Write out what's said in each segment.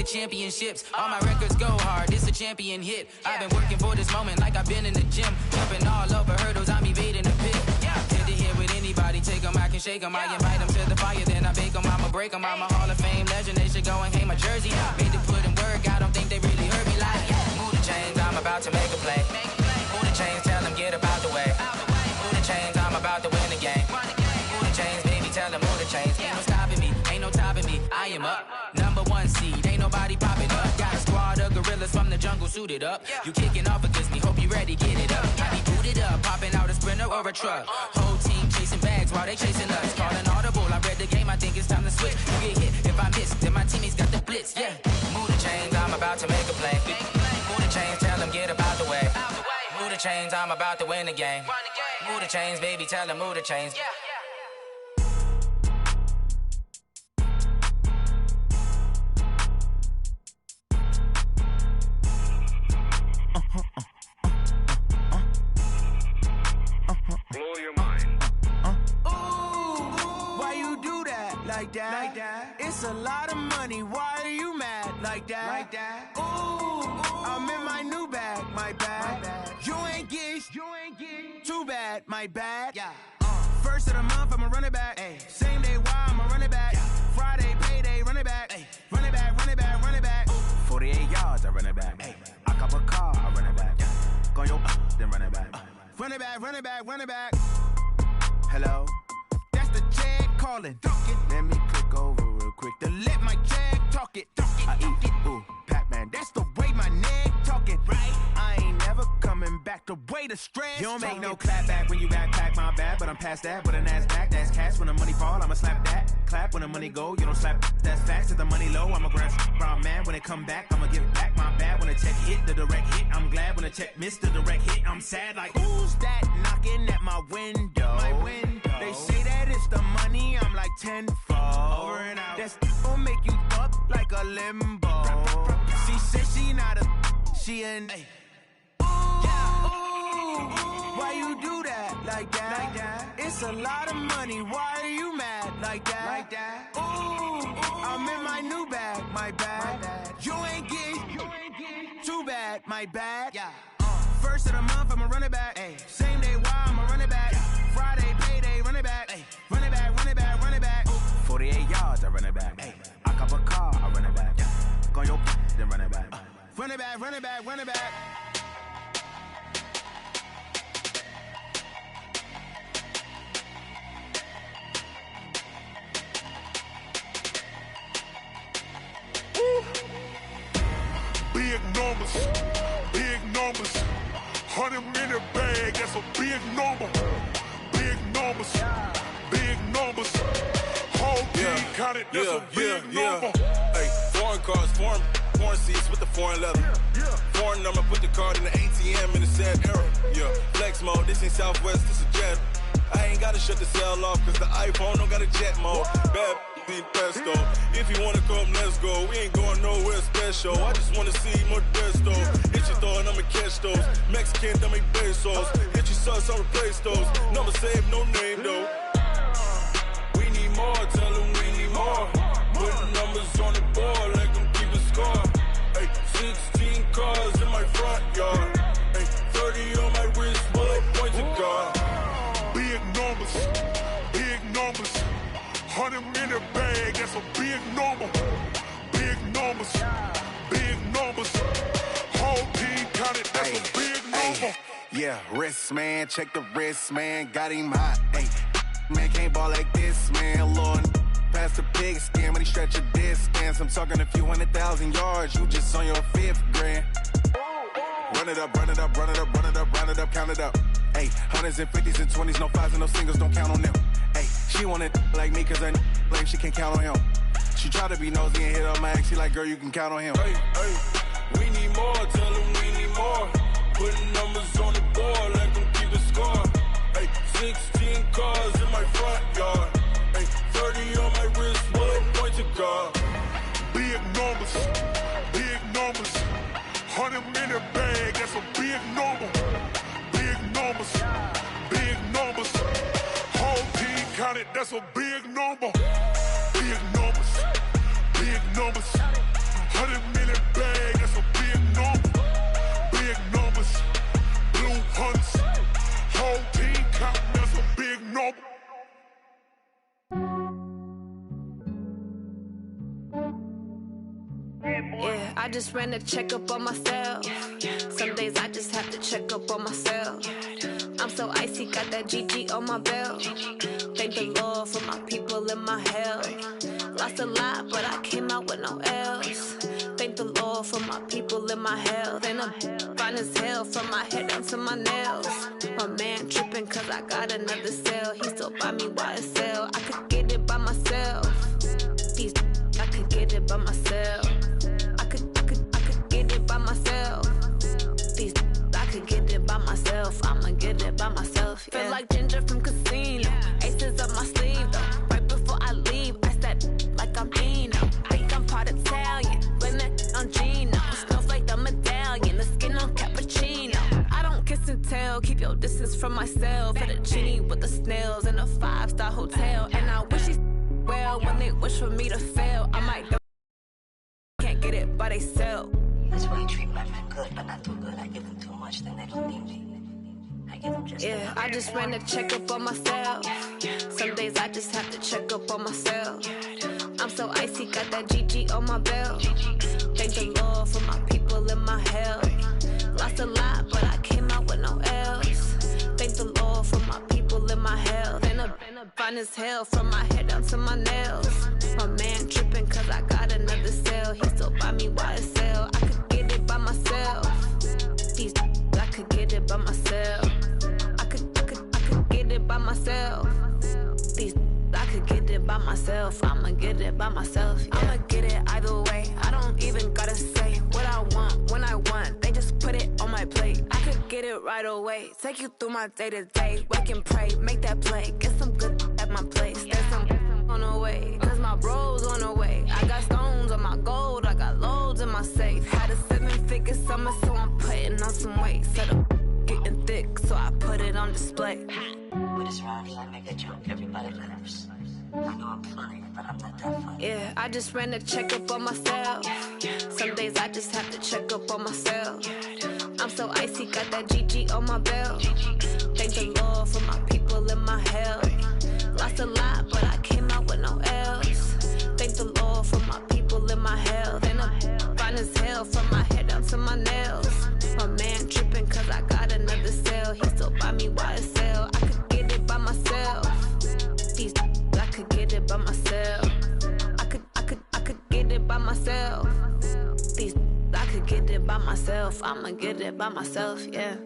championships. All my records go hard, this a champion hit. I've been working for this moment like I've been in the gym. Jumping all over hurdles, I'm evading the pit. Hit to hit with anybody, take them, I can shake them. I invite them to the fire, then I bake them, I'ma break them. I'm a Hall of Fame legend, they should go and hang my jersey. Made to put in work, I don't think they really heard me like, move the chains, I'm about to make a play. Move the chains, tell them get up out the way. Move the chains, I'm about to win the game. Move the chains, baby, tell them move the chains. Ain't no stopping me, ain't no topping me, I am up. Number one seed, ain't nobody popping up. Got a squad of gorillas from the jungle suited up. You kicking off against me, hope you ready, get it up. I be booted up, popping out a sprinter or a truck. Whole team chasing bags while they chasing us. Calling audible, I read the game, I think it's time to switch. You get hit, if I miss, then my teammates got the blitz, Move the chains, I'm about to make a play. Move the chains, tell them get up out the way. Move the chains, I'm about to win the game. Move the chains, baby, tell them move the chains. Blow your mind. Ooh, why you do that? Like that? It's a lot of money. Why are you mad? Like that? Ooh, I'm in my new bag. My bad. You ain't get too bad. My bad. First of the month, I'ma run it back. Same day, why I'ma run it back. Friday, payday, run it back. Run it back, run it back, run it back. 48 yards, I run it back. I cop a car, I run it back. Go your then run it back. Run it back, run it back, run it back. Hello? That's the check calling. Let me click over real quick to let my check talk it. I eat it, ooh, Pac-Man. That's the way my neck talking. Right? I ain't never coming back. The way the stress. You don't make no clap back when you backpack, my bad. But I'm past that with an ass back. That's cash when the money fall. I'ma slap that. Clap when the money go. You don't slap. That's facts. If the money low, I'ma grab brown man. When it come back, I'ma give back my bad. When the check hit, the direct hit. I'm glad when the check missed the direct hit. I'm sad like, who's that knocking at my window? My window. They say that it's the money. I'm like tenfold. Over and out. That's gon' make you up like a limbo. She said she not a, she an. Why you do that? Like that? It's a lot of money. Why are you mad? Like that? Ooh, I'm in my new bag. My bad. You ain't get too bad. My bad. First of the month, I'ma run it back. Same day, why I'ma run it back. Friday, payday, run it back. Run it back, run it back, run it back. 48 yards, I run it back. I cop a car, I run it back. Go your then run it back. Run it back, run it back, run it back. Big numbers, big numbers. 100-minute bag, that's a big number. Big numbers, big numbers. Whole team counted, that's a big number. Hey, foreign cars, foreign seats with the foreign leather. Foreign number, put the card in the ATM in the sad era. Flex mode, this ain't Southwest, this a jet. I ain't gotta shut the cell off, cause the iPhone don't got a jet mode. Bad need pesto. If you wanna come, let's go. We ain't going nowhere special. I just wanna see more desto. Hit your throw and I'ma catch those. Mexican, don't make pesos. Hit your sauce, I'll replace those. Number save, no name though. We need more, tell them we need more. Put numbers on the board, let them keep a score. Hey, 16 cars in my front yard. Hey, 30 on my wrist, bullet point to God. Big numbers, big numbers. 100-minute bag, that's a big number. Big numbers, big numbers. Whole team counted, that's a big number. Yeah, wrist man, check the wrist man, got him hot. Hey, man can't ball like this, man. Lord, past the pig skin when he stretch a distance. I'm talking a few 100,000 yards, you just on your 5th grand. Run it up, run it up, run it up, run it up, run it up, count it up. Hey, hundreds and 50s and 20s, no 5s and no singles, don't count on them. Hey, she want it like me cause her like she can't count on him. She try to be nosy and hit up my ex, she like, girl, you can count on him. Hey, we need more, tell them we need more. Putting numbers on the board, let them keep a score. Hey, 16 cars in my front yard. Hey, 30 on my wrist, bullet point to God. Big numbers, big numbers. 100-minute bag, that's a big number. Big numbers, big numbers. Whole team counted, that's a big number. Big numbers, big numbers. 100 million bag, that's a big number. Big numbers, blue hunts, whole team counting, that's a big number. Yeah, I just ran a checkup on myself. Some days I just have to check up on myself. I'm so icy, got that GG on my belt. Thank the Lord for my people in my health. Lost a lot, but I came out with no L's. Thank the Lord for my people in my health. And I'm fine as hell from my head down to my nails. My man tripping cause I got another cell. He still buy me YSL. I could get it by myself. These I could get it by myself. I could get it by myself. These I could get it by myself. I'ma get it by myself. Yeah. Feel like Ginger from Casino. Aces up my sleeve though. Right before I leave, I step like I'm Dino. Think I'm part Italian, blame that on Gino. Smells like the medallion, the skin on cappuccino. I don't kiss and tell, keep your distance from myself. At a genie with the snails in a 5-star hotel. And I wish he's well when they wish for me to fail. I might go, can't get it by they sell. That's why you treat my friend good, but not too good. I give them too much, then they don't need me. I give them just yeah, I just ran a checkup on myself. Some days I just have to check up on myself. I'm so icy, got that GG on my belt. Thank the Lord for my people in my health. Lost a lot, but I came out with no L's. Thank the Lord for my people in my health. And I'm fine as hell from my head down to my nails. My man tripping cause I got another cell. He still buy me YSL. I could get it by myself. These I could get it by myself. I could get it by myself. These I could get it by myself. I'ma get it by myself. Yeah. I'ma get it either way. I don't even gotta say what I want when I want. They just put it on my plate. I could get it right away. Take you through my day to day. Wake and pray, make that play. Get some good at my place. There's some on the way, cause my bro's on the way. I got stones on my gold, I got loads in my safe. Had a 7-figure summer, so I'm putting on some weight. Set up getting thick, so I put it on display. With this round here, I make a joke, everybody laughs. I know I'm funny, but I'm not that funny. Yeah, I just ran a checkup on myself. Some days I just have to check up on myself. I'm so icy, got that GG on my belt. Thank the Lord for my people in my health. Lost a lot, but I came out with no L's. Thank the Lord for my people in my health. And I'm fine as hell from my head down to my nails. My man tripping cause I got another cell. He still buy me YSL. I could get it by myself. These I could get it by myself. I could get it by myself. These I could get it by myself. I'ma get it by myself, yeah.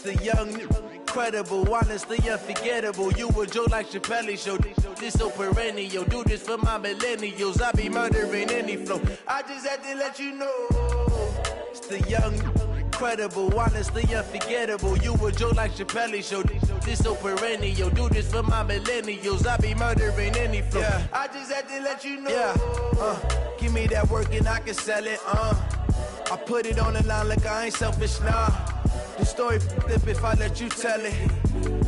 The young, incredible, honestly unforgettable. You a Joe like Chappelle show. This so perennial. Do this for my millennials. I be murdering any flow. I just had to let you know. It's the young, incredible, honestly unforgettable. You a Joe like Chappelle show. This so perennial. Do this for my millennials. I be murdering any flow. Yeah. I just had to let you know. Yeah. Give me that work and I can sell it. I put it on the line like I ain't selfish, nah. The story flip if I let you tell it.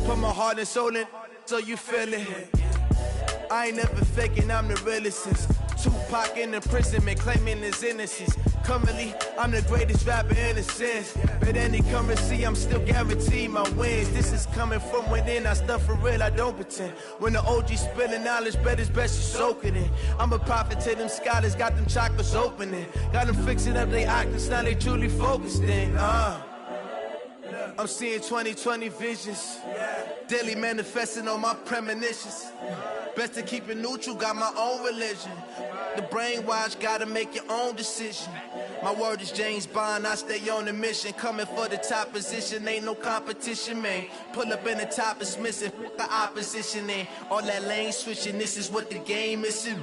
Put my heart and soul in so you feel it. I ain't never faking, I'm the realest since Tupac in imprisonment, claiming his innocence. Currently, I'm the greatest rapper in a sense. But any currency, I'm still guaranteed my wins. This is coming from within, I stuff for real, I don't pretend. When the OG spilling knowledge, bet it's best you soak it in. I'm a prophet to them scholars, got them chakras opening. Got them fixing up they octaves, now they truly focused in. I'm seeing 2020 visions, daily manifesting on my premonitions. Best to keep it neutral, got my own religion. The brainwash, gotta make your own decision. My word is James Bond, I stay on the mission. Coming for the top position, ain't no competition, man. Pull up in the top, it's missing, the opposition in. All that lane switching, this is what the game is in.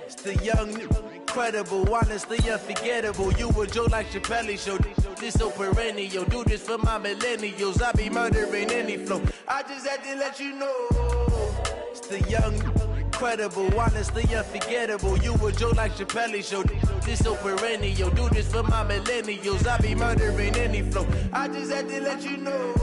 It's the young, incredible, honestly unforgettable. You a joke like Chappelle Show. This so perennial. Do this for my millennials. I be murdering any flow. I just had to let you know. It's the young, incredible, honestly unforgettable. You a joke like Chappelle Show. This so perennial. Do this for my millennials. I be murdering any flow. I just had to let you know.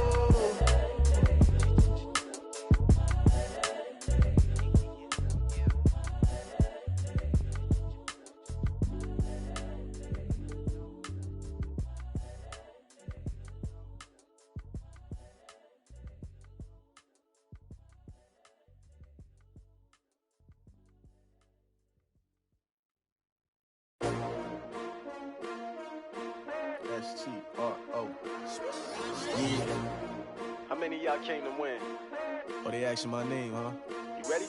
S-T-R-O. Yeah. How many of y'all came to win? Oh, they asking my name, huh? You ready?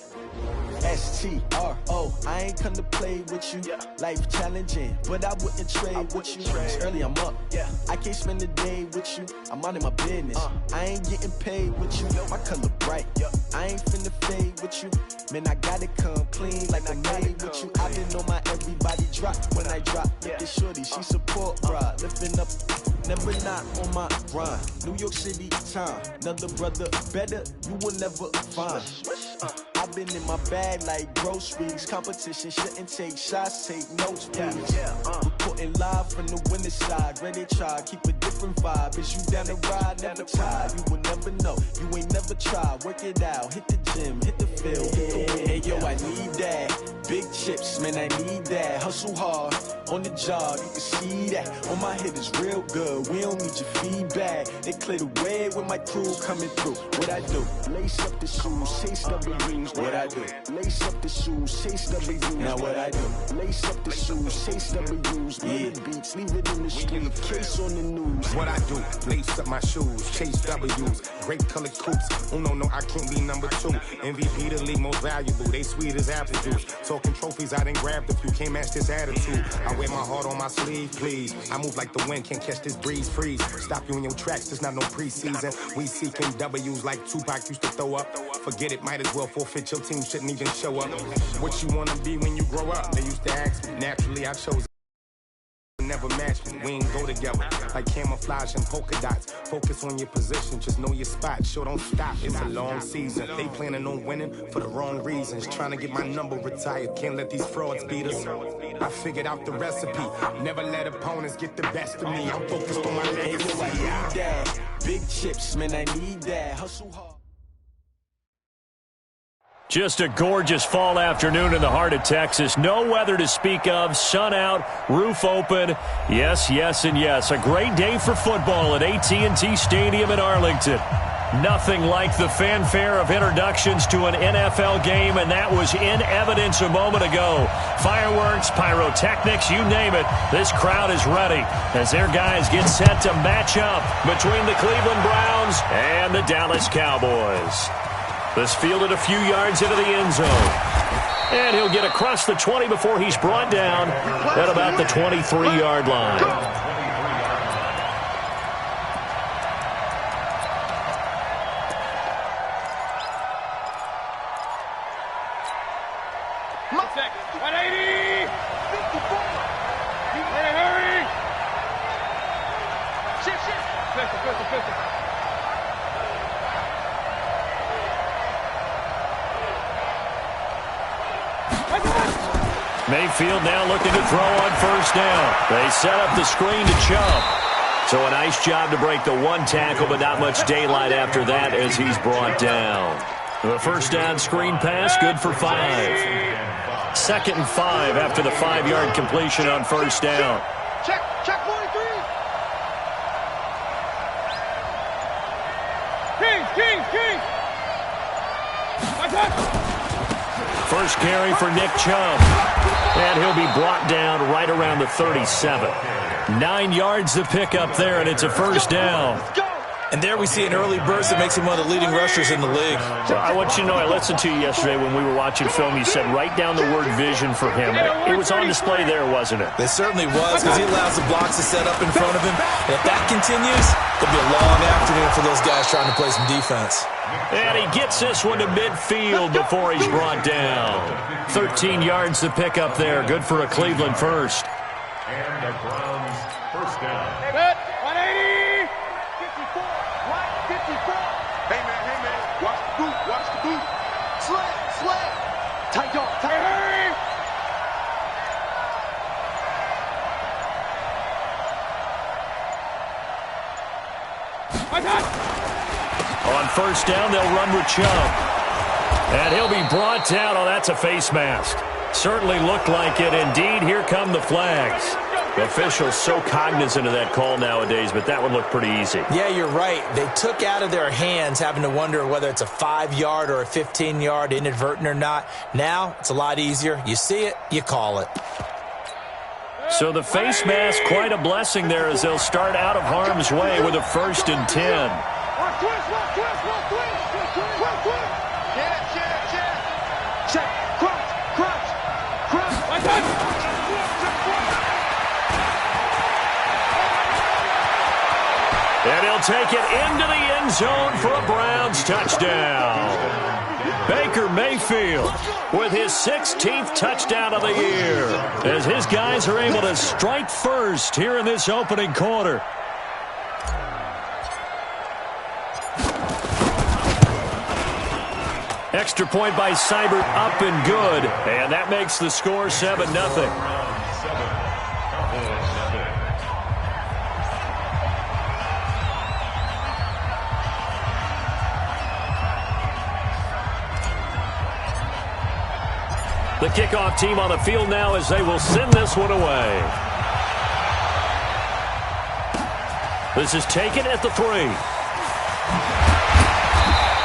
S-T-R-O. I ain't come to play with you. Yeah. Life challenging, but I wouldn't trade with you. It's early, I'm up. Yeah. I can't spend the day with you. I'm out in my business. I ain't getting paid with you. My color bright. I ain't finna fade with you. Man, I gotta come clean like I made with you. I've been on my everybody drop when I drop. Look at shorty, she support bra. Lifting up, never not on my grind. New York City time. Another brother better, you will never find. I've been in my bag like groceries. Competition shouldn't take shots, take notes, please. Reporting live from the winning side. Ready to try, keep a different vibe. Is you down the ride, never tired. You will never know, you ain't never tried. Work it out, hit the gym, hit the field, hit the win. Hey yo, I need that. Big chips, man, I need that. Hustle hard, on the job, you can see that. On my hit is real good, we don't need your feedback. They clear the way with my crew coming through. What I do? Lace up the shoes, chase double rings. What I do? Lace up the shoes, chase double rings. Now what I do? Lace up the shoes, chase double rings. Yeah, beats, leave it in the street, case on the news. What I do? Lace up my shoes, chase W's. Great colored coops. Oh no, I can't be number 2. MVP the league most valuable. They sweet as apple juice. Talking trophies, I done grabbed a few. Can't match this attitude. I wear my heart on my sleeve, please. I move like the wind, can't catch this breeze, freeze. Stop you in your tracks, there's not no preseason. We seeking W's like Tupac used to throw up. Forget it, might as well forfeit. Your team shouldn't even show up. What you wanna be when you grow up? They used to ask me. Naturally, I chose. Never match me, we ain't go together. Like camouflage and polka dots. Focus on your position, just know your spot. Sure, don't stop, it's a long season. They planning on winning for the wrong reasons. Trying to get my number retired, can't let these frauds beat us. I figured out the recipe, never let opponents get the best of me. I'm focused on my legacy. I need that. Big chips, man, I need that. Hustle hard. Just a gorgeous fall afternoon in the heart of Texas. No weather to speak of. Sun out, roof open. Yes, yes, and yes. A great day for football at AT&T Stadium in Arlington. Nothing like the fanfare of introductions to an NFL game, and that was in evidence a moment ago. Fireworks, pyrotechnics, you name it. This crowd is ready as their guys get set to match up between the Cleveland Browns and the Dallas Cowboys. This fielded a few yards into the end zone. And he'll get across the 20 before he's brought down at about the 23-yard line. Mayfield now looking to throw on first down. They set up the screen to Chubb. So a nice job to break the one tackle, but not much daylight after that as he's brought down. The first down screen pass, good for 5. 2nd and 5 after the 5-yard completion on first down. Check 43. King. First carry for Nick Chubb. And he'll be brought down right around the 37. 9 yards to pick up there, and it's a first down. And there we see an early burst that makes him one of the leading rushers in the league. Well, I want you to know, I listened to you yesterday when we were watching film. You said write down the word vision for him. It was on display there, wasn't it? It certainly was, because he allows the blocks to set up in front of him. And if that continues, it'll be a long afternoon for those guys trying to play some defense. And he gets this one to midfield before he's brought down. 13 yards to pick up there. Good for a Cleveland first. And the Browns first down. 180. 54. 154. Hey, man. Watch the boot. Watch the boot. Slant. Tight dog. Hey. On first down, they'll run with Chubb. And he'll be brought down. Oh, that's a face mask. Certainly looked like it. Indeed, here come the flags. The officials so cognizant of that call nowadays, but that one looked pretty easy. Yeah, you're right. They took out of their hands having to wonder whether it's a 5-yard or a 15-yard, inadvertent or not. Now, it's a lot easier. You see it, you call it. So the face mask, quite a blessing there as they'll start out of harm's way with a 1st and 10. And he'll take it into the end zone for a Browns touchdown. Baker Mayfield with his 16th touchdown of the year as his guys are able to strike first here in this opening quarter. Extra point by Seibert, up and good. And that makes the score 7-0. The kickoff team on the field now as they will send this one away. This is taken at the 3.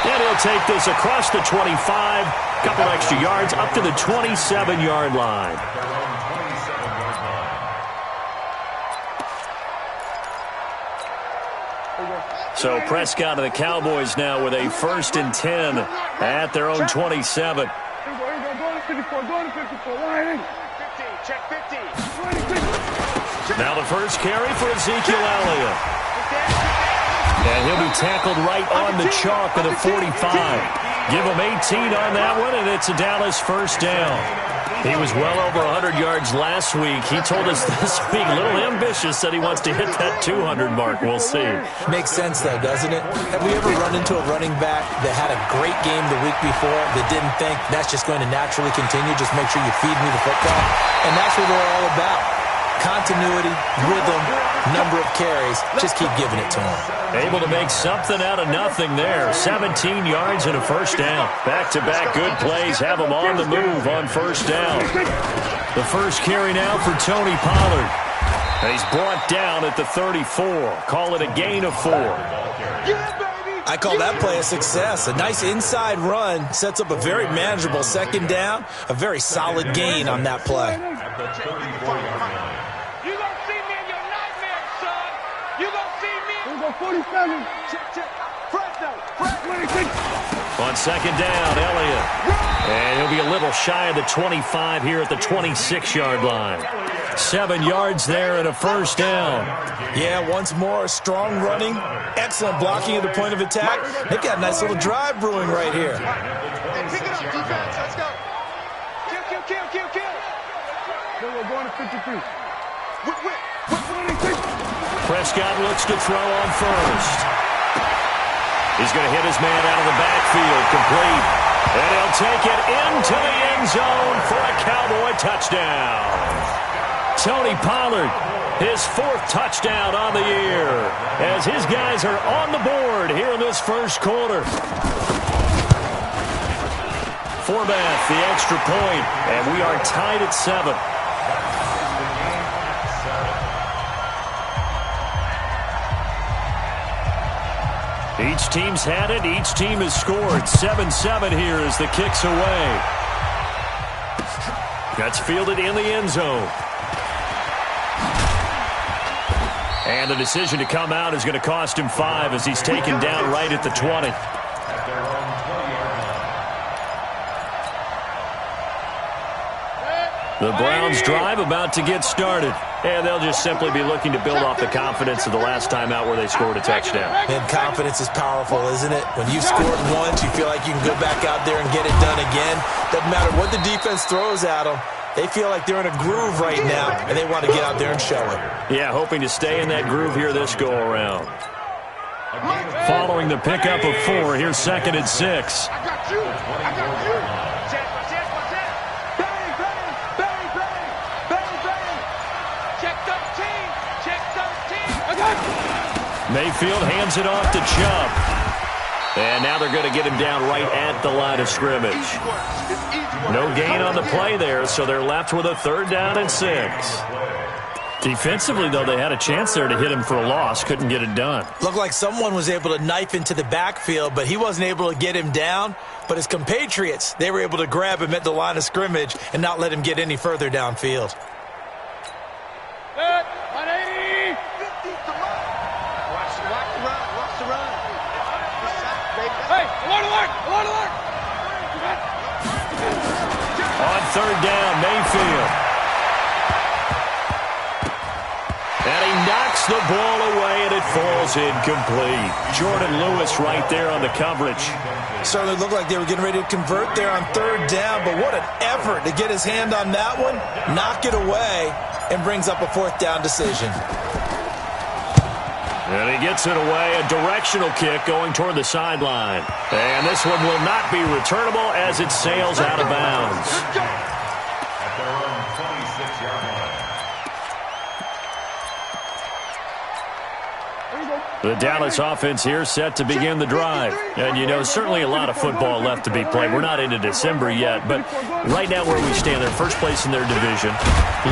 And he'll take this across the 25. Couple extra yards up to the 27-yard line. So Prescott and the Cowboys now with a 1st and 10 at their own 27. Check 50. Now the first carry for Ezekiel Elliott. And he'll be tackled right on the chalk at a 45. Give him 18 on that one, and it's a Dallas first down. He was well over 100 yards last week. He told us this week, a little ambitious, that he wants to hit that 200 mark. We'll see. Makes sense, though, doesn't it? Have we ever run into a running back that had a great game the week before that didn't think that's just going to naturally continue? Just make sure you feed me the football. And that's what we're all about. Continuity, rhythm, number of carries. Just keep giving it to him. Able to make something out of nothing there. 17 yards and a first down. Back-to-back good plays have him on the move on first down. The first carry now for Tony Pollard. And he's brought down at the 34. Call it a gain of 4. I call that play a success. A nice inside run sets up a very manageable second down. A very solid gain on that play. You gonna see me in your nightmares, son. You gonna see me. We'll go 47. Check. Fresno. 26. On second down, Elliott. And he'll be a little shy of the 25 here at the 26-yard line. 7 yards there and a first down. Yeah, once more, strong running, excellent blocking at the point of attack. They've got a nice little drive brewing right here. Hey, pick it up, defense. Let's go. Kill. We're going to 53. Prescott looks to throw on first. He's going to hit his man out of the backfield, complete. And he'll take it into the end zone for a Cowboy touchdown. Tony Pollard, his 4th touchdown on the year, as his guys are on the board here in this first quarter. Forbath, the extra point, and we are tied at 7. Each team's had it. Each team has scored. 7-7 here as the kick's away. That's fielded in the end zone. And the decision to come out is going to cost him 5 as he's taken down right at the 20. The Browns drive about to get started. And they'll just simply be looking to build off the confidence of the last time out where they scored a touchdown. And confidence is powerful, isn't it? When you've scored once, you feel like you can go back out there and get it done again. Doesn't matter what the defense throws at them. They feel like they're in a groove right now, and they want to get out there and show it. Yeah, hoping to stay in that groove here this go-around. Following the pickup of 4, here's 2nd and 6. I got you. I got you. Bang, bang, bang, bang, bang, bang. Check 13. Check 13. I got you. Mayfield hands it off to Chubb. And now they're going to get him down right at the line of scrimmage. No gain on the play there, so they're left with a 3rd down and 6. Defensively, though, they had a chance there to hit him for a loss. Couldn't get it done. Looked like someone was able to knife into the backfield, but he wasn't able to get him down. But his compatriots, they were able to grab him at the line of scrimmage and not let him get any further downfield. 180. 50 to run. Watch the run. Watch the run. Hey, alert, alert, alert, alert. On 3rd down, Mayfield. And he knocks the ball away, and it falls incomplete. Jordan Lewis right there on the coverage. Certainly looked like they were getting ready to convert there on 3rd down, but what an effort to get his hand on that one, knock it away, and brings up a 4th down decision. And he gets it away, a directional kick going toward the sideline. And this one will not be returnable as it sails out of bounds. At their own 26-yard line. The Dallas offense here set to begin the drive. And, you know, certainly a lot of football left to be played. We're not into December yet, but right now where we stand, they're first place in their division.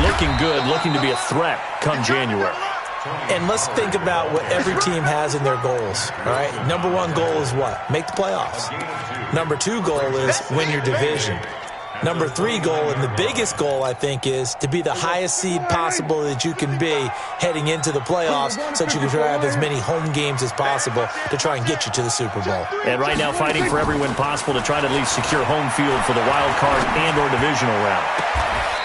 Looking good, looking to be a threat come January. And let's think about what every team has in their goals, all right? Number 1 goal is what? Make the playoffs. Number 2 goal is win your division. Number 3 goal, and the biggest goal, I think, is to be the highest seed possible that you can be heading into the playoffs so that you can have as many home games as possible to try and get you to the Super Bowl. And right now fighting for every win possible to try to at least secure home field for the wild card and or divisional round.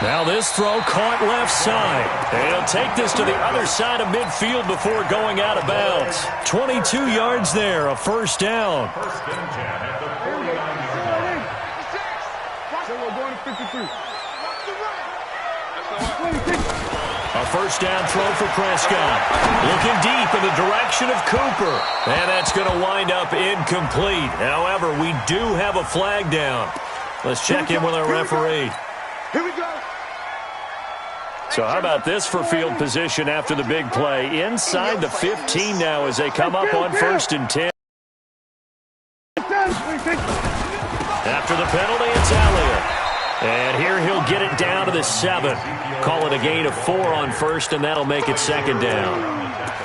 Now this throw caught left side. And he'll take this to the other side of midfield before going out of bounds. 22 yards there, a 1st down. First and 10 at the 49-yard line. So we're going to 53. A 1st down throw for Prescott. Looking deep in the direction of Cooper. And that's going to wind up incomplete. However, we do have a flag down. Let's check in with our referee. Here we go. So how about this for field position after the big play? Inside the 15 now as they come up on 1st and 10. After the penalty, it's Elliott. And here he'll get it down to the 7. Call it a gain of 4 on 1st, and that'll make it 2nd down.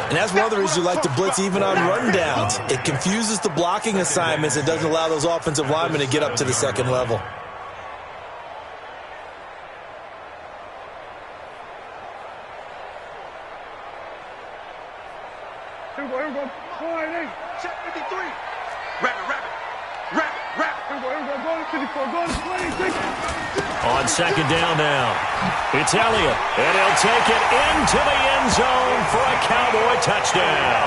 And that's one of the reasons you like to blitz even on rundowns. It confuses the blocking assignments and doesn't allow those offensive linemen to get up to the 2nd level. Here we go. 180. Check 53. Rabbit. Here we go. Go to 54. Go to 26. On 2nd down now, it's Elliott, and he'll take it into the end zone for a Cowboy touchdown.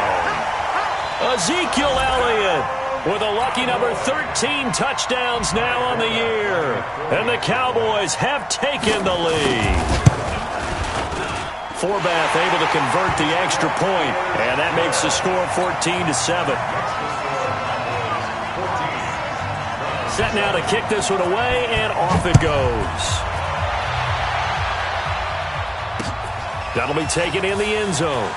Ezekiel Elliott with a lucky number 13 touchdowns now on the year, and the Cowboys have taken the lead. Forbath able to convert the extra point, and that makes the score 14-7. Set now to kick this one away, and off it goes. That'll be taken in the end zone.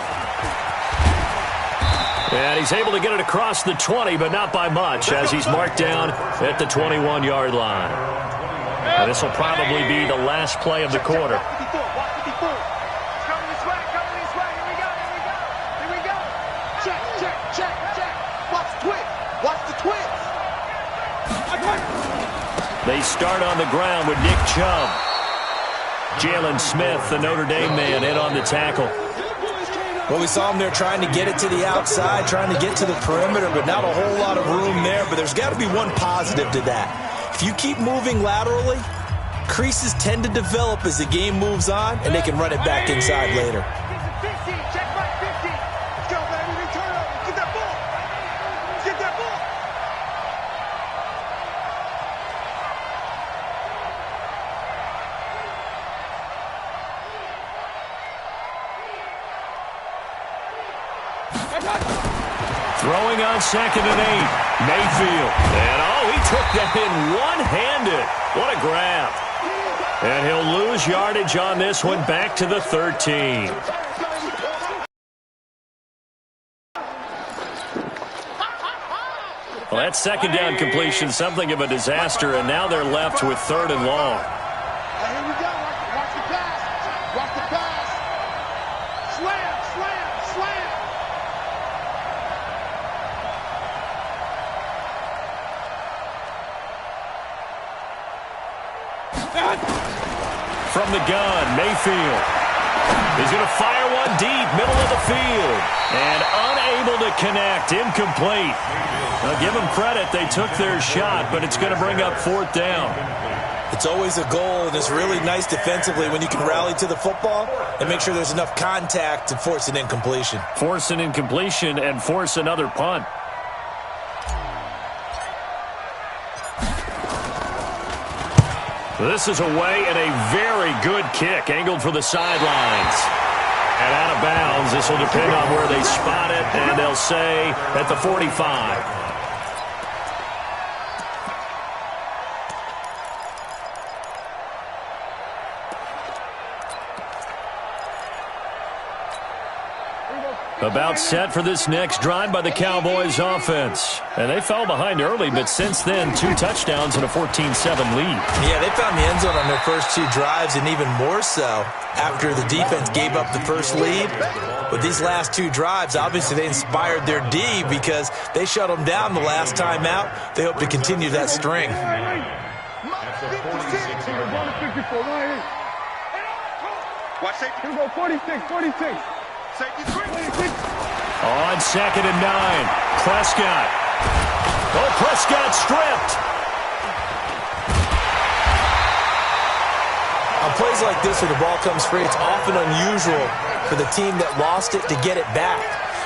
And he's able to get it across the 20, but not by much, as he's marked down at the 21-yard line. And this will probably be the last play of the quarter. They start on the ground with Nick Chubb. Jalen Smith, the Notre Dame man, in on the tackle. Well, we saw him there trying to get it to the outside, trying to get to the perimeter, but not a whole lot of room there. But there's got to be one positive to that. If you keep moving laterally, creases tend to develop as the game moves on, and they can run it back inside later. Throwing on 2nd and 8. Mayfield. And, he took that in one-handed. What a grab. And he'll lose yardage on this one, back to the 13. Well, that 2nd down completion, something of a disaster, and now they're left with 3rd and long. Here we go. Watch the pass. Watch the pass. Slam, slam, slam. From the gun, Mayfield. He's going to fire one deep, middle of the field. And unable to connect, incomplete. Now, give them credit, they took their shot, but it's going to bring up 4th down. It's always a goal, and it's really nice defensively when you can rally to the football and make sure there's enough contact to force an incompletion. Force an incompletion and force another punt. This is away and a very good kick, angled for the sidelines. And out of bounds, this will depend on where they spot it, and they'll say at the 45. About set for this next drive by the Cowboys offense. And they fell behind early, but since then, 2 touchdowns and a 14-7 lead. Yeah, they found the end zone on their first 2 drives, and even more so after the defense gave up the first lead. But these last 2 drives, obviously they inspired their D because they shut them down the last time out. They hope to continue that string. Watch safety. Here we go, 46. On 2nd and 9, Prescott. Prescott stripped. On plays like this where the ball comes free, it's often unusual for the team that lost it to get it back.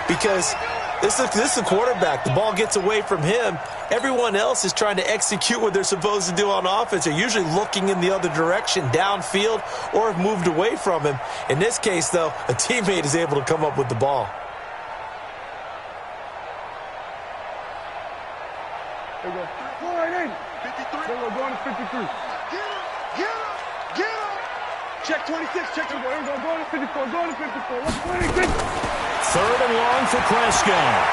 Because this is the quarterback. The ball gets away from him. Everyone else is trying to execute what they're supposed to do on offense. They're usually looking in the other direction, downfield, or have moved away from him. In this case, though, a teammate is able to come up with the ball. There we go. Go right in. 53. There we go. Going to 53. Get him. Check 26. Check 24. Here we go. Going to 54. Going to 54. Let's 26. 3rd and long for Prescott.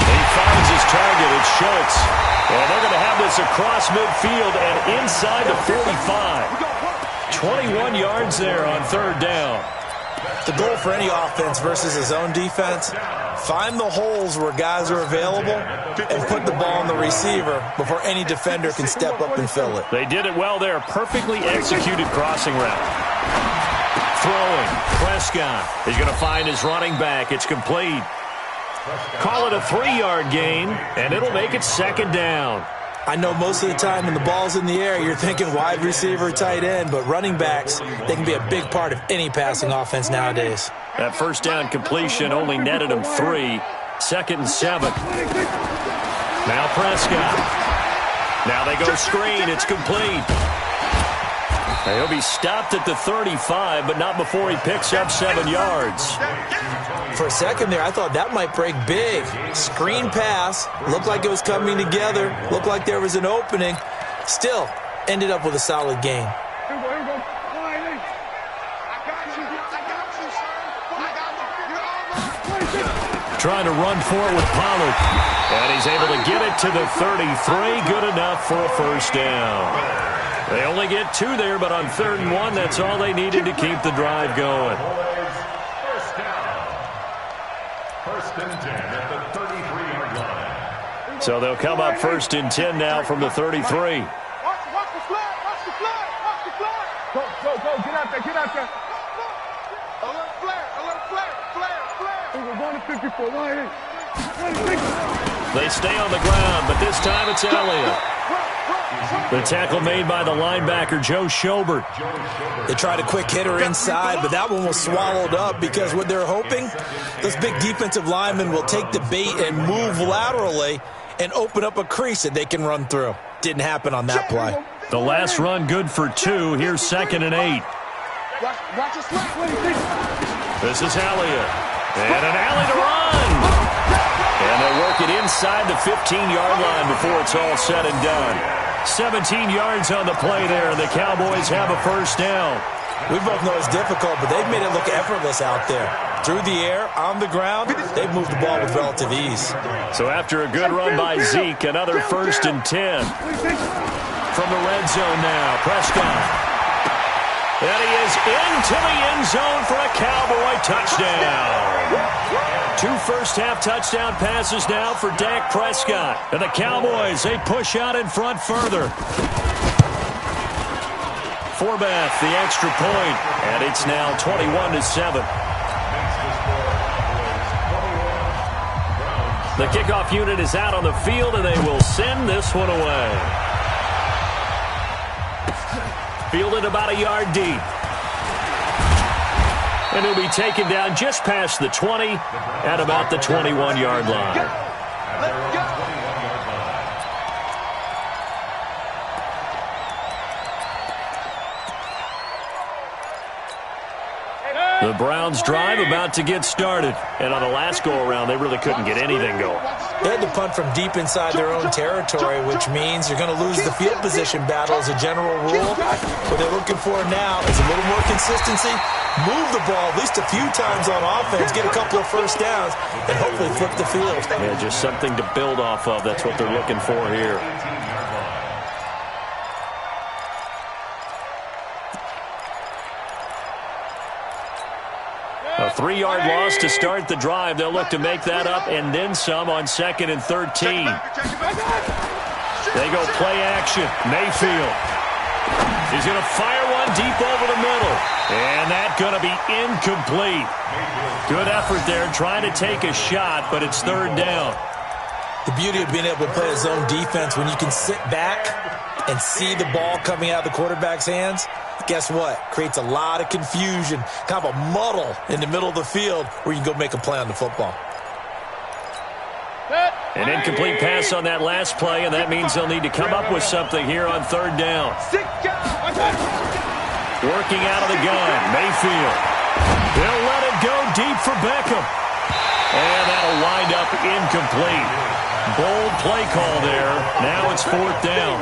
He finds his target. It's Schultz. And they're going to have this across midfield and inside the 45. 21 yards there on 3rd down. The goal for any offense versus his own defense, find the holes where guys are available and put the ball on the receiver before any defender can step up and fill it. They did it well there. Perfectly executed crossing route. Throwing. Prescott is going to find his running back. It's complete. Call it a 3-yard gain, and it'll make it 2nd down. I know most of the time when the ball's in the air, you're thinking wide receiver, tight end, but running backs, they can be a big part of any passing offense nowadays. That 1st down completion only netted him 3. 2nd and 7. Now Prescott. Now they go screen. It's complete. He'll be stopped at the 35, but not before he picks up 7 yards. For a second there, I thought that might break big. Screen pass. Looked like it was coming together. Looked like there was an opening. Still, ended up with a solid gain. Here we go. I got you, sir. Trying to run for it with Pollard. And he's able to get it to the 33. Good enough for a 1st down. They only get 2 there, but on 3rd and 1, that's all they needed to keep the drive going. 1st down. 1st and 10 at the 33-yard line. So they'll come up 1st and 10 now from the 33. Watch the flag. Watch the flag. Go. Get out there. 54, line in. They stay on the ground, but this time it's Elliott. The tackle made by the linebacker, Joe Schobert. They tried a quick hitter inside, but that one was swallowed up because what they're hoping, those big defensive linemen will take the bait and move laterally and open up a crease that they can run through. Didn't happen on that play. The last run good for 2. Here's 2nd and 8. This is Elliott. And an alley to run. And they'll work it inside the 15-yard line before it's all said and done. 17 yards on the play there, and the Cowboys have a first down. We both know it's difficult, but they've made it look effortless out there. Through the air, on the ground, they've moved the ball with relative ease. So after a good run by Zeke, another 1st and 10. From the red zone now, Prescott. And he is into the end zone for a Cowboy touchdown. 2 first-half touchdown passes now for Dak Prescott. And the Cowboys, they push out in front further. Forbath, the extra point, and it's now 21-7. The kickoff unit is out on the field, and they will send this one away. Fielded about a yard deep. And he'll be taken down just past the 20 at about the 21-yard line. The Browns drive about to get started. And on the last go-around, they really couldn't get anything going. They had to punt from deep inside their own territory, which means you're going to lose the field position battle as a general rule. What they're looking for now is a little more consistency, move the ball at least a few times on offense, get a couple of first downs, and hopefully flip the field. Yeah, just something to build off of. That's what they're looking for here. A 3-yard loss to start the drive. They'll look to make that up and then some on 2nd and 13. They go play action. Mayfield. He's going to fire one deep over the middle. And that's going to be incomplete. Good effort there trying to take a shot, but it's 3rd down. The beauty of being able to play a zone defense when you can sit back and see the ball coming out of the quarterback's hands, guess what? Creates a lot of confusion, kind of a muddle in the middle of the field where you can go make a play on the football. An incomplete pass on that last play, and that means they'll need to come up with something here on 3rd down. Working out of the gun, Mayfield. They'll let it go deep for Beckham. And that'll wind up incomplete. Bold play call there. Now it's 4th down.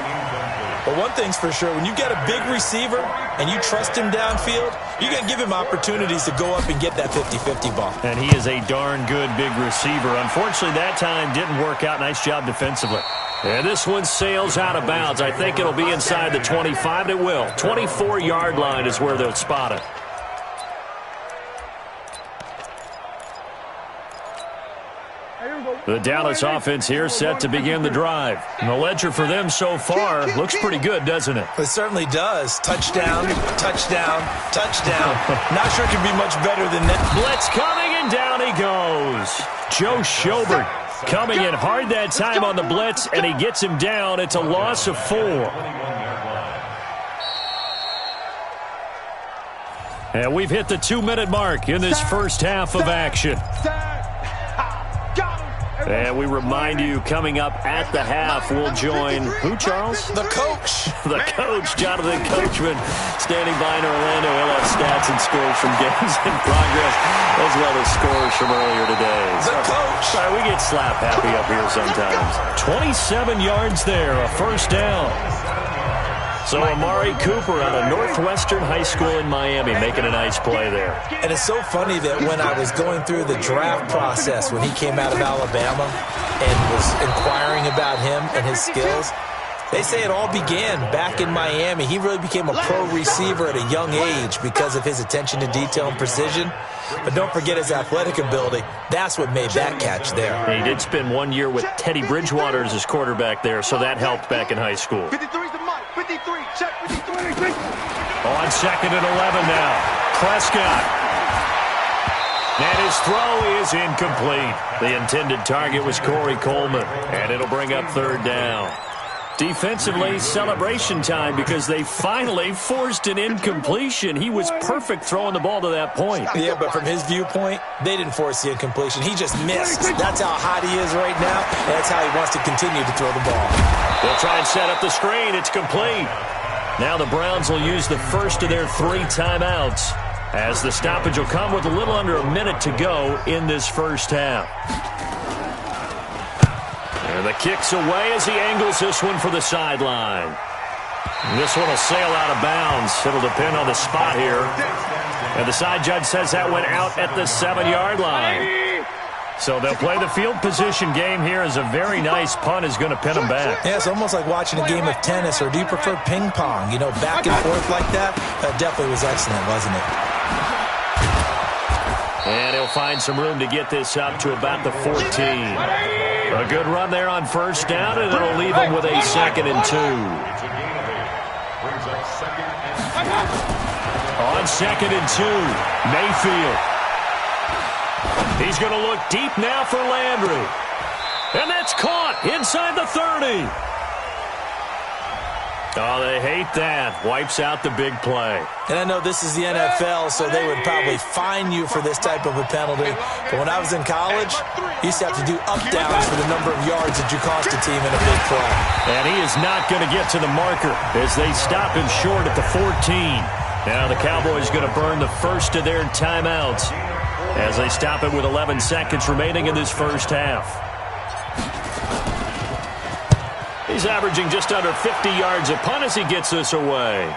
But one thing's for sure, when you get a big receiver and you trust him downfield, you're going to give him opportunities to go up and get that 50-50 ball. And he is a darn good big receiver. Unfortunately, that time didn't work out. Nice job defensively. And this one sails out of bounds. I think it'll be inside the 25. It will. 24-yard line is where they'll spot it. The Dallas offense here set to begin the drive. And the ledger for them so far looks pretty good, doesn't it? It certainly does. Touchdown, touchdown, touchdown. Not sure it can be much better than that. Blitz coming, and down he goes. Joe Schobert coming in hard that time on the blitz, and he gets him down. It's a loss of 4. And we've hit the 2-minute mark in this first half of action. And we remind you, coming up at the half, we'll join who, Charles? The coach. The coach, Jonathan Coachman, standing by in Orlando. He'll have stats and scores from games in progress, as well as scores from earlier today. The coach. Sorry, we get slap happy up here sometimes. 27 yards there, a first down. So Amari Cooper out of Northwestern High School in Miami making a nice play there. And it's so funny that when I was going through the draft process when he came out of Alabama and was inquiring about him and his skills, they say it all began back in Miami. He really became a pro receiver at a young age because of his attention to detail and precision. But don't forget his athletic ability. That's what made that catch there. He did spend 1 year with Teddy Bridgewater as his quarterback there, so that helped back in high school. 53's the mic. 53. Check 53. On 2nd and 11 now. Prescott. And his throw is incomplete. The intended target was Corey Coleman, and it'll bring up third down. Defensively, celebration time because they finally forced an incompletion. He was perfect throwing the ball to that point. Yeah, but from his viewpoint, they didn't force the incompletion. He just missed. That's how hot he is right now, and that's how he wants to continue to throw the ball. They'll try and set up the screen. It's complete. Now the Browns will use the first of their 3 timeouts, as the stoppage will come with a little under a minute to go in this first half. And the kick's away as he angles this one for the sideline. This one will sail out of bounds. It'll depend on the spot here. And the side judge says that went out at the 7-yard line. So they'll play the field position game here as a very nice punt is going to pin them back. Yeah, it's almost like watching a game of tennis, or do you prefer ping pong? You know, back and forth like that? That definitely was excellent, wasn't it? And he'll find some room to get this up to about the 14. A good run there on first down, and it'll leave him with a 2nd and 2. On 2nd and 2, Mayfield. He's going to look deep now for Landry. And that's caught inside the 30. Oh, they hate that. Wipes out the big play. And I know this is the NFL, so they would probably fine you for this type of a penalty. But when I was in college, you used to have to do up-downs for the number of yards that you cost a team in a big play. And he is not going to get to the marker as they stop him short at the 14. Now the Cowboys going to burn the first of their timeouts as they stop it with 11 seconds remaining in this first half. He's averaging just under 50 yards a punt as he gets this away.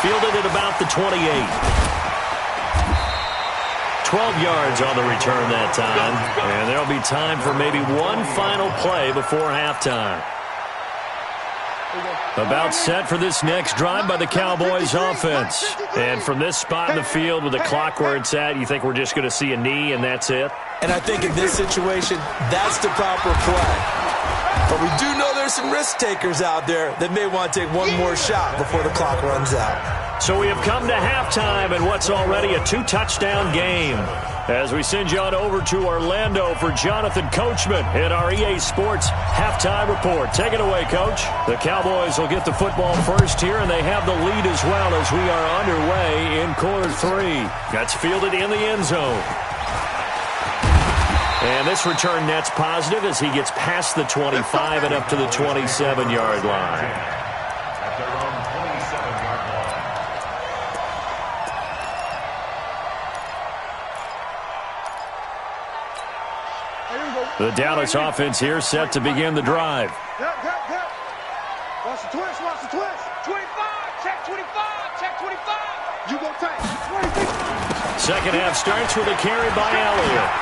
Fielded at about the 28. 12 yards on the return that time. And there'll be time for maybe one final play before halftime. About set for this next drive by the Cowboys offense. And from this spot in the field with the clock where it's at, you think we're just going to see a knee and that's it? And I think in this situation, that's the proper play. But we do know there's some risk takers out there that may want to take one more shot before the clock runs out. So we have come to halftime in what's already a 2-touchdown game. As we send you on over to Orlando for Jonathan Coachman in our EA Sports Halftime Report. Take it away, Coach. The Cowboys will get the football first here, and they have the lead as well as we are underway in quarter 3. That's fielded in the end zone. And this return net's positive as he gets past the 25 and up to the 27-yard line. At their own 27-yard line. The Dallas offense here set to begin the drive. Watch the twist, watch the twist. 25, check 25, check 25. You go tight. 26. Second half starts with a carry by Elliott.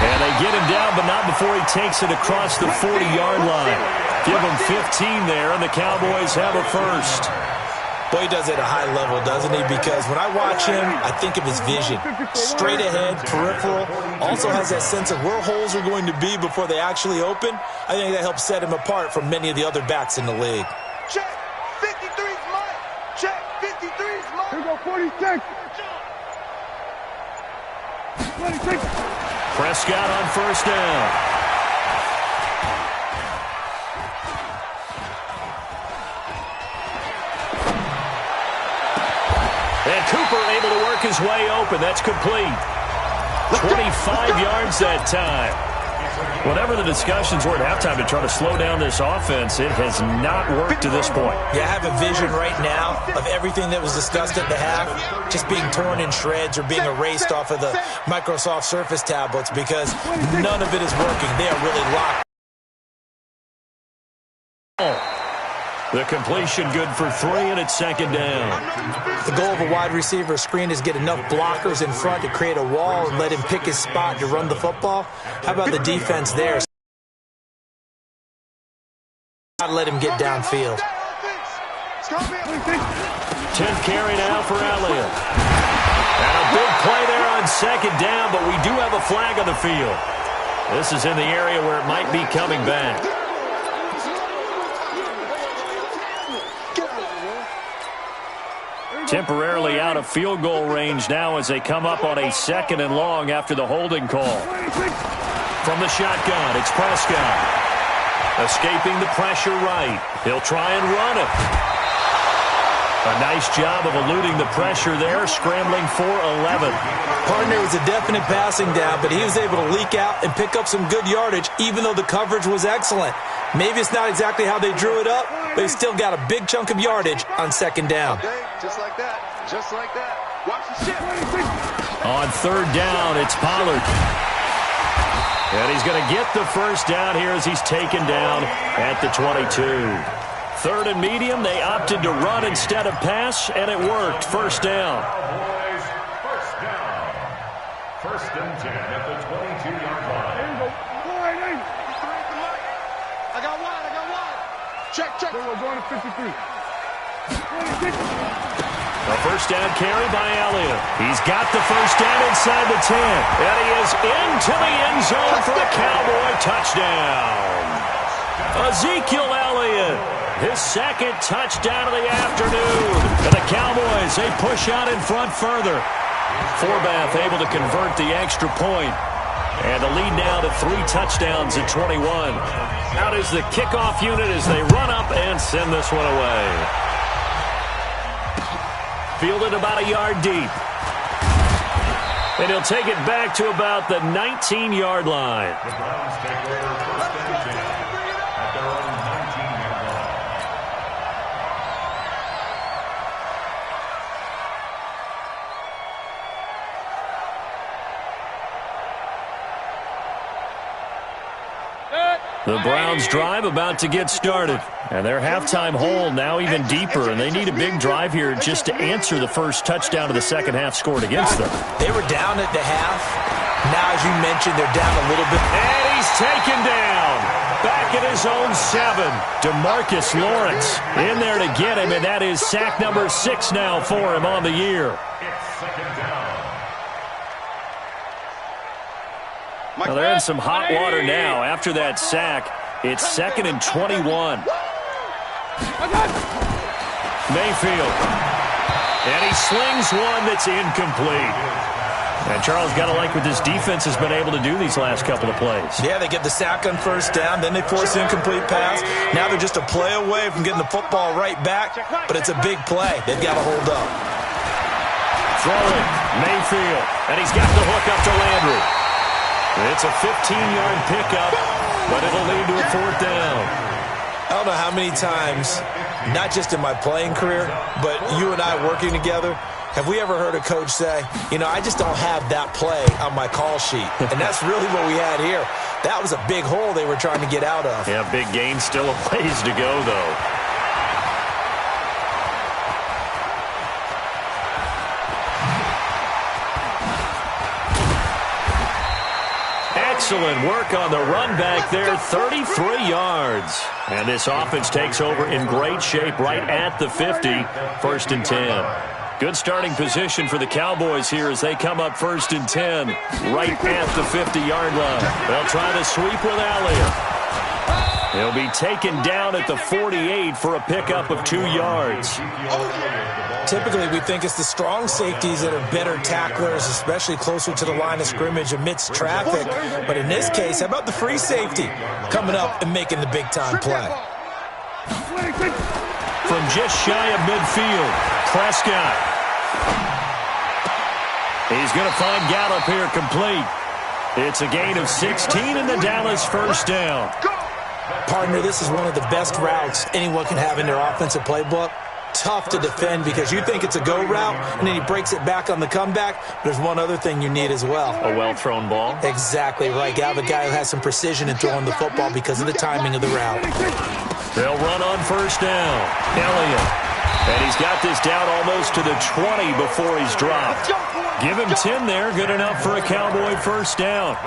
And they get him down, but not before he takes it across the 40-yard line. Give him 15 there, and the Cowboys have a first. Boy, he does it at a high level, doesn't he? Because when I watch him, I think of his vision. Straight ahead, peripheral. Also has that sense of where holes are going to be before they actually open. I think that helps set him apart from many of the other backs in the league. Check. 53's mine. Check. 53's mine. Here we go, 46. 26. Prescott on first down. And Cooper able to work his way open. That's complete. 25 yards that time. Whatever the discussions were at halftime to try to slow down this offense, it has not worked to this point. Yeah, I have a vision right now of everything that was discussed at the half just being torn in shreds or being erased off of the Microsoft Surface tablets because none of it is working. They are really locked. The completion good for 3, and it's second down. The goal of a wide receiver screen is get enough blockers in front to create a wall and let him pick his spot to run the football. How about the defense there? Not let him get downfield. 10th carry now for Elliott. And a big play there on second down, but we do have a flag on the field. This is in the area where it might be coming back. Temporarily out of field goal range now as they come up on a 2nd and long after the holding call. From the shotgun, it's Prescott. Escaping the pressure right. He'll try and run it. A nice job of eluding the pressure there, scrambling for 11. Partner, was a definite passing down, but he was able to leak out and pick up some good yardage, even though the coverage was excellent. Maybe it's not exactly how they drew it up, but he still got a big chunk of yardage on 2nd down. Okay, just like that. Just like that. Watch the shit. On 3rd down, it's Pollard. And he's going to get the first down here as he's taken down at the 22. 3rd and medium, they opted to run instead of pass, and it worked. 1st down. Cowboys, 1st down. 1st and 10 at the 22-yard line. There you go. I got one. Check. We're going to 53. A 1st down carry by Elliott. He's got the 1st down inside the 10. And he is into the end zone for a Cowboy touchdown. Ezekiel Elliott, his 2nd touchdown of the afternoon. And the Cowboys, they push out in front further. Forbath able to convert the extra point. And the lead now to 3 touchdowns at 21. Out is the kickoff unit as they run up and send this one away. Fielded about a yard deep. And he'll take it back to about the 19-yard line. The Browns take over 1st and 10 at their own 19-yard line. The Browns drive about to get started. And their halftime hole now even deeper, and they need a big drive here just to answer the first touchdown of the second half scored against them. They were down at the half. Now, as you mentioned, they're down a little bit. And he's taken down. Back at his own 7. DeMarcus Lawrence in there to get him, and that is sack number 6 now for him on the year. It's 2nd down. Well, they're in some hot water now. After that sack, it's 2nd and 21. Mayfield. And he slings one that's incomplete. And Charles, got to like what this defense has been able to do these last couple of plays. Yeah, they get the sack on 1st down, then they force the incomplete pass. Now they're just a play away from getting the football right back, but it's a big play. They've got to hold up. Throwing, Mayfield, and he's got the hook up to Landry. It's a 15-yard pickup, but it'll lead to a 4th down. I don't know how many times, not just in my playing career, but you and I working together, have we ever heard a coach say, you know, I just don't have that play on my call sheet. And that's really what we had here. That was a big hole they were trying to get out of. Yeah, big gain, still a ways to go, though. Excellent work on the run back there, 33 yards. And this offense takes over in great shape right at the 50, 1st and 10. Good starting position for the Cowboys here as they come up 1st and 10, right at the 50-yard line. They'll try to sweep with Elliott. He'll be taken down at the 48 for a pickup of 2 yards. Typically, we think it's the strong safeties that are better tacklers, especially closer to the line of scrimmage amidst traffic. But in this case, how about the free safety coming up and making the big-time play? From just shy of midfield, Prescott. He's going to find Gallup here complete. It's a gain of 16 in the Dallas 1st down. Partner, this is one of the best routes anyone can have in their offensive playbook. Tough to defend because you think it's a go route, and then he breaks it back on the comeback. There's one other thing you need as well. A well-thrown ball? Exactly right. You have a guy who has some precision in throwing the football because of the timing of the route. They'll run on 1st down. Elliott. And he's got this down almost to the 20 before he's dropped. Give him 10 there. Good enough for a Cowboy 1st down.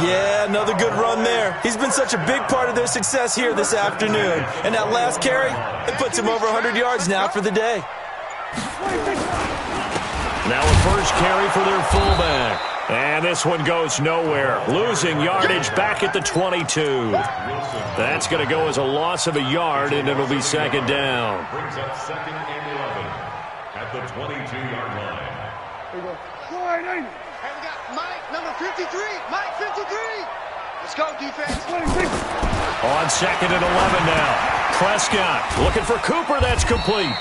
Yeah, another good run there. He's been such a big part of their success here this afternoon. And that last carry, it puts him over 100 yards now for the day. Now a first carry for their fullback. And this one goes nowhere. Losing yardage back at the 22. That's going to go as a loss of a yard, and it'll be 2nd down. Brings up 2nd and 11. at the 22-yard line. Here we go. Line 80. Hey, we got Mike, number 53. Mike, 53. Let's go, defense. 26. On second and 11 now. Prescott looking for Cooper. That's complete.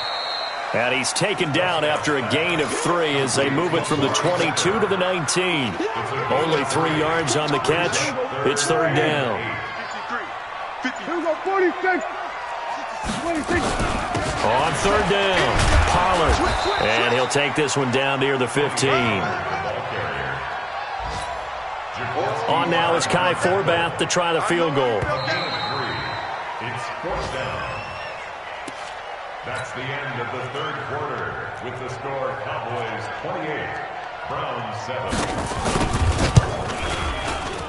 And he's taken down after a gain of 3 as they move it from the 22 to the 19. Only 3 yards on the catch. It's third down. Here we go, 46. 26. On third down, Pollard. And he'll take this one down near the 15. On now is Kai Forbath to try the field goal. It's fourth down. That's the end of the third quarter with the score Cowboys 28, Browns 7.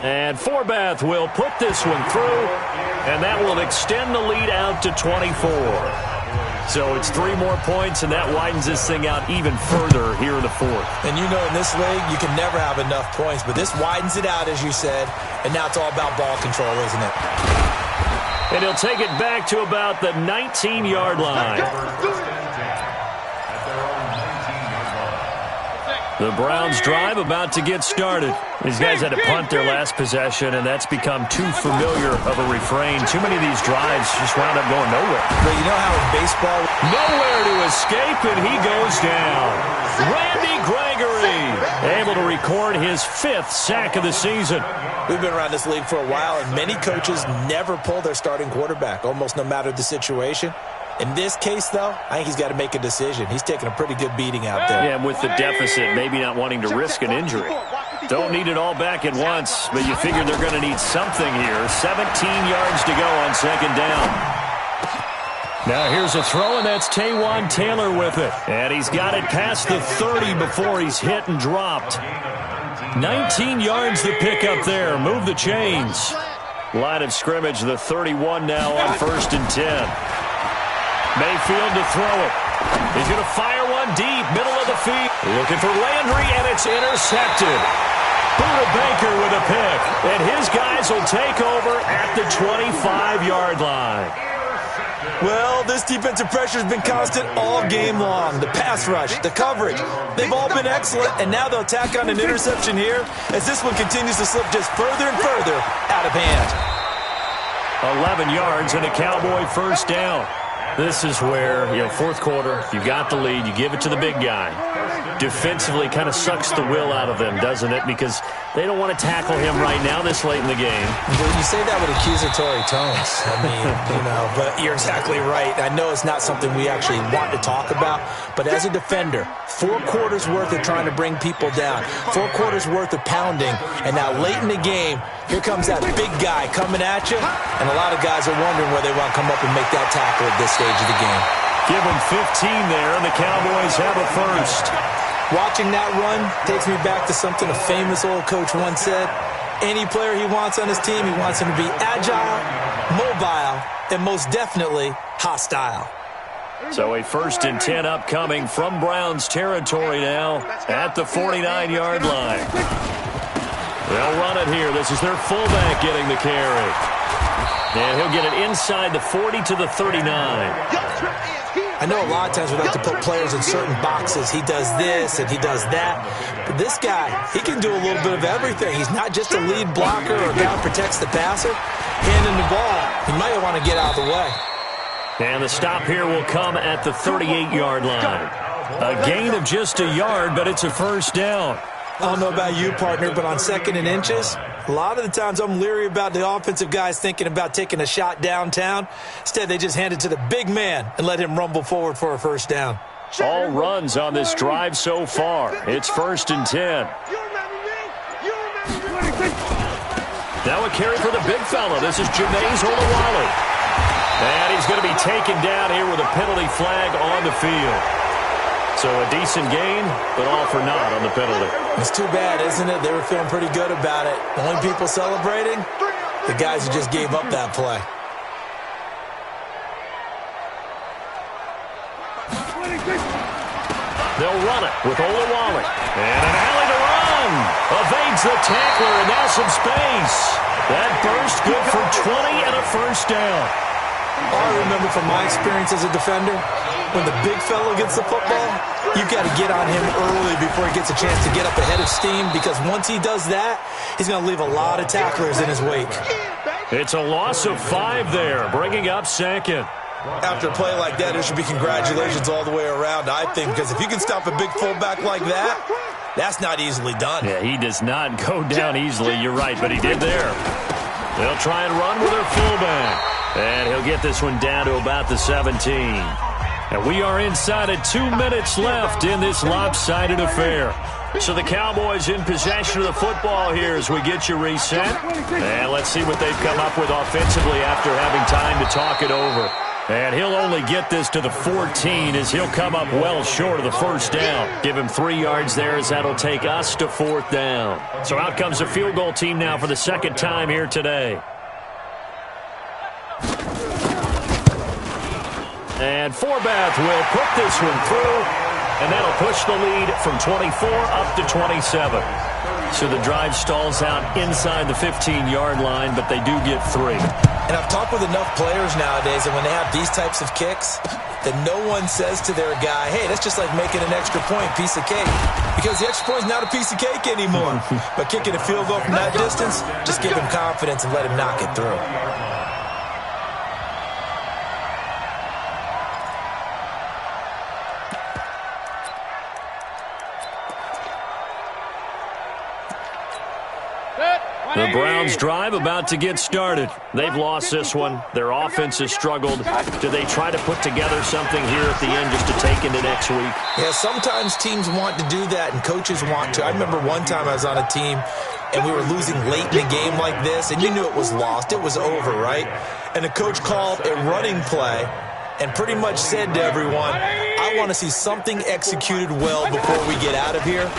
And Forbath will put this one through, and that will extend the lead out to 24. So it's 3 more points, and that widens this thing out even further here in the fourth. And you know in this league, you can never have enough points, but this widens it out, as you said, and now it's all about ball control, isn't it? And he'll take it back to about the 19-yard line. The Browns drive about to get started. These guys had to punt their last possession, and that's become too familiar of a refrain. Too many of these drives just wound up going nowhere. But you know how in baseball... Nowhere to escape, and he goes down. Randy Gregory able to record his 5th sack of the season. We've been around this league for a while, and many coaches never pull their starting quarterback, almost no matter the situation. In this case, though, I think he's got to make a decision. He's taking a pretty good beating out there. Yeah, and with the deficit, maybe not wanting to risk an injury. Don't need it all back at once, but you figure they're going to need something here. 17 yards to go on second down. Now here's a throw, and that's Taywan Taylor with it. And he's got it past the 30 before he's hit and dropped. 19 yards to pick up there. Move the chains. Line of scrimmage, the 31 now on 1st and 10. Mayfield to throw it. He's going to fire one deep, middle of the field. Looking for Landry, and it's intercepted. Buda Baker with a pick, and his guys will take over at the 25-yard line. Well, this defensive pressure has been constant all game long. The pass rush, the coverage, they've all been excellent, and now they'll tack on an interception here as this one continues to slip just further and further out of hand. 11 yards and a Cowboy first down. This is where, fourth quarter, you got the lead, you give it to the big guy. Defensively kind of sucks the will out of them, doesn't it? Because they don't want to tackle him right now this late in the game. Well, you say that with accusatory tones. I mean, but you're exactly right. I know it's not something we actually want to talk about, but as a defender, 4 quarters worth of trying to bring people down, 4 quarters worth of pounding, and now late in the game, here comes that big guy coming at you, and a lot of guys are wondering where they want to come up and make that tackle at this stage of the game. Give them 15 there, and the Cowboys have a first. Watching that run takes me back to something a famous old coach once said. Any player he wants on his team, he wants him to be agile, mobile, and most definitely hostile. So a 1st and 10 upcoming from Browns territory now at the 49-yard line. They'll run it here. This is their fullback getting the carry. And he'll get it inside the 40 to the 39. I know a lot of times we like to put players in certain boxes. He does this and he does that. But this guy, he can do a little bit of everything. He's not just a lead blocker or a guy who protects the passer. Handing the ball, he might want to get out of the way. And the stop here will come at the 38-yard line. A gain of just a yard, but it's a first down. I don't know about you, partner, but on 2nd and inches, a lot of the times I'm leery about the offensive guys thinking about taking a shot downtown. Instead, they just hand it to the big man and let him rumble forward for a first down. All runs on this drive so far. It's 1st and 10. Now a carry for the big fella. This is Janae Olawale. And he's going to be taken down here with a penalty flag on the field. So a decent gain, but all for naught on the penalty. It's too bad, isn't it? They were feeling pretty good about it. The only people celebrating, the guys who just gave up that play. They'll run it with Olawale. And an alley to run. Evades the tackler, and now some space. That burst good for 20 and a first down. All I remember from my experience as a defender, when the big fella gets the football, you've got to get on him early before he gets a chance to get up ahead of steam, because once he does that, he's going to leave a lot of tacklers in his wake. It's a loss of 5 there, bringing up second. After a play like that, there should be congratulations all the way around, I think, because if you can stop a big fullback like that, that's not easily done. Yeah, he does not go down easily, you're right, but he did there. They'll try and run with their fullback, and he'll get this one down to about the 17. And we are inside of 2 minutes left in this lopsided affair. So the Cowboys in possession of the football here as we get you reset. And let's see what they've come up with offensively after having time to talk it over. And he'll only get this to the 14 as he'll come up well short of the first down. Give him 3 yards there as that'll take us to 4th down. So out comes the field goal team now for the second time here today. And Forbath will put this one through, and that'll push the lead from 24 up to 27. So the drive stalls out inside the 15-yard line, but they do get 3. And I've talked with enough players nowadays, and when they have these types of kicks, that no one says to their guy, hey, that's just like making an extra point, piece of cake. Because the extra point is not a piece of cake anymore. But kicking a field goal from that distance, just give him confidence and let him knock it through. The Browns drive about to get started. They've lost this one. Their offense has struggled. Do they try to put together something here at the end just to take into next week? Yeah, sometimes teams want to do that and coaches want to. I remember one time I was on a team and we were losing late in a game like this, and you knew it was lost. It was over, right? And the coach called a running play and pretty much said to everyone, I want to see something executed well before we get out of here.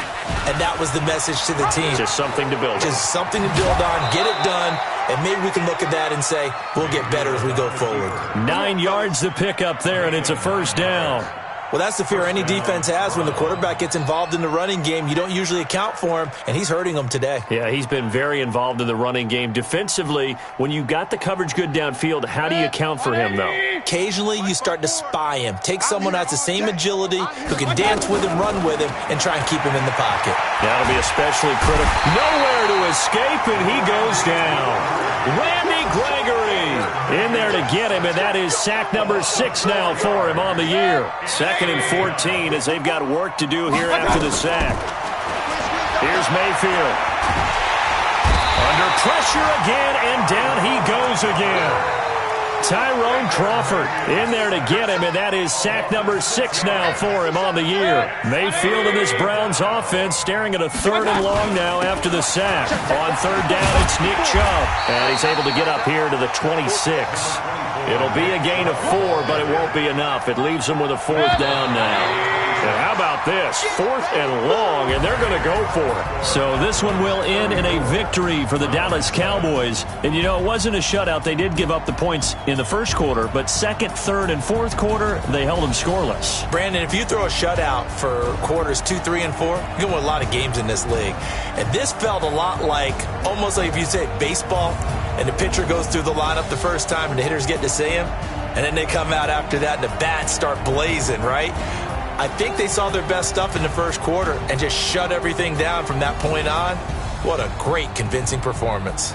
And that was the message to the team. Just something to build on. Just something to build on, get it done, and maybe we can look at that and say, we'll get better as we go forward. 9 yards to pick up there, and it's a first down. Well, that's the fear any defense has when the quarterback gets involved in the running game. You don't usually account for him, and he's hurting them today. Yeah, he's been very involved in the running game. Defensively, when you got the coverage good downfield, how do you account for him, though? Occasionally, you start to spy him. Take someone that's the same agility, who can dance with him, run with him, and try and keep him in the pocket. That'll be especially critical. Nowhere to escape, and he goes down. Randy Gregory in there to get him, and that is sack number 6 now for him on the year. 2nd and 14 as they've got work to do here after the sack. Here's Mayfield. Under pressure again, and down he goes again. Tyrone Crawford in there to get him, and that is sack number 6 now for him on the year. Mayfield and this Browns offense staring at a 3rd and long now after the sack. On 3rd down, it's Nick Chubb, and he's able to get up here to the 26. It'll be a gain of 4, but it won't be enough. It leaves them with a 4th down now. And how about this? 4th and long, and they're going to go for it. So this one will end in a victory for the Dallas Cowboys. And, you know, it wasn't a shutout. They did give up the points in the first quarter, but 2nd, 3rd, and 4th quarter, they held them scoreless. Brandon, if you throw a shutout for quarters 2, 3, and 4, you're going to win a lot of games in this league. And this felt a lot like, almost like if you say baseball, and the pitcher goes through the lineup the first time and the hitters get to see him, and then they come out after that and the bats start blazing, right? I think they saw their best stuff in the first quarter and just shut everything down from that point on. What a great, convincing performance.